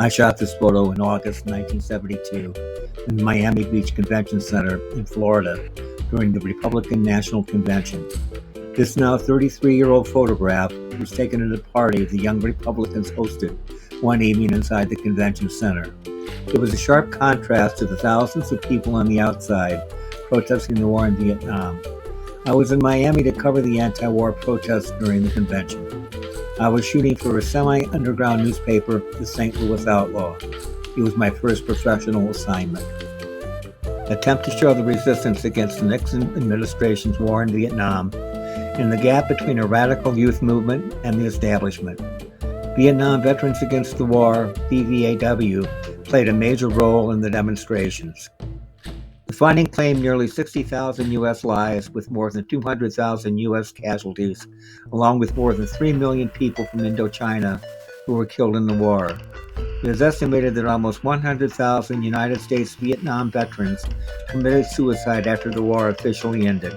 I shot this photo in August 1972 in the Miami Beach Convention Center in Florida during the Republican National Convention. This now 33-year-old photograph was taken at a party the Young Republicans hosted one evening inside the convention center. It was a sharp contrast to the thousands of people on the outside protesting the war in Vietnam. I was in Miami to cover the anti-war protests during the convention. I was shooting for a semi-underground newspaper, the St. Louis Outlaw. It was my first professional assignment. Attempt to show the resistance against the Nixon administration's war in Vietnam and the gap between a radical youth movement and the establishment. Vietnam Veterans Against the War, VVAW, played a major role in the demonstrations. The finding claimed nearly 60,000 U.S. lives with more than 200,000 U.S. casualties, along with more than 3 million people from Indochina who were killed in the war. It is estimated that almost 100,000 United States Vietnam veterans committed suicide after the war officially ended.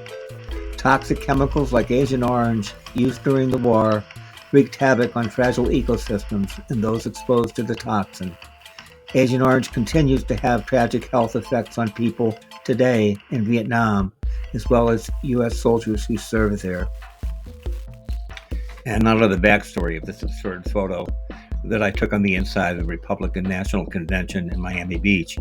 Toxic chemicals like Agent Orange, used during the war, wreaked havoc on fragile ecosystems and those exposed to the toxin. Agent Orange continues to have tragic health effects on people today in Vietnam, as well as U.S. soldiers who serve there. And now to the backstory of this absurd photo that I took on the inside of the Republican National Convention in Miami Beach.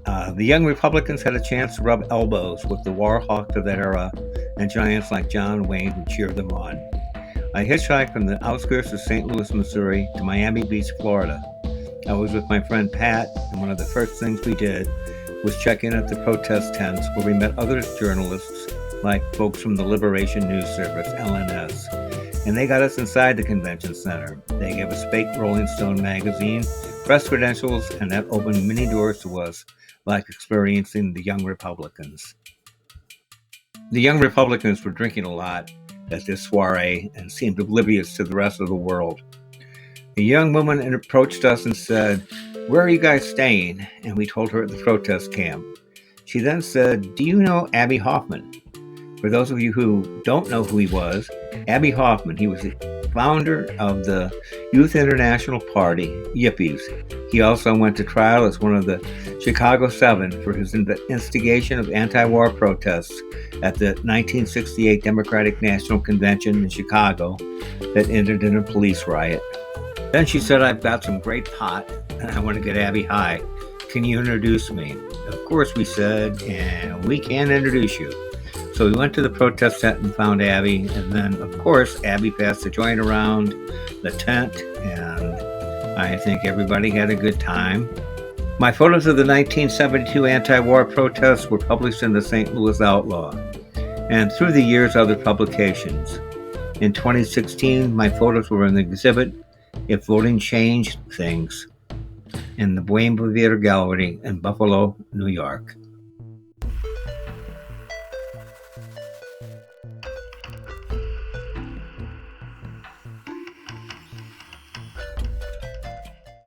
The Young Republicans had a chance to rub elbows with the war hawks of that era and giants like John Wayne who cheered them on. I hitchhiked from the outskirts of St. Louis, Missouri to Miami Beach, Florida. I was with my friend Pat, and one of the first things we did was check in at the protest tents where we met other journalists like folks from the Liberation News Service, LNS. And they got us inside the convention center. They gave us fake Rolling Stone magazine, press credentials, and that opened many doors to us, like experiencing the Young Republicans. The Young Republicans were drinking a lot at this soiree and seemed oblivious to the rest of the world. A young woman approached us and said, "Where are you guys staying?" And we told her at the protest camp. She then said, "Do you know Abbie Hoffman?" For those of you who don't know who he was, Abbie Hoffman, he was the founder of the Youth International Party, Yippies. He also went to trial as one of the Chicago Seven for his instigation of anti-war protests at the 1968 Democratic National Convention in Chicago that ended in a police riot. Then she said, "I've got some great pot and I want to get Abbie high. Can you introduce me?" Of course we said, "And we can introduce you." So we went to the protest tent and found Abbie, and then, of course, Abbie passed the joint around the tent, and I think everybody had a good time. My photos of the 1972 anti-war protests were published in the St. Louis Outlaw, and through the years, other publications. In 2016, my photos were in the exhibit, "If Voting Changed Things," in the Wayne Gallery in Buffalo, New York.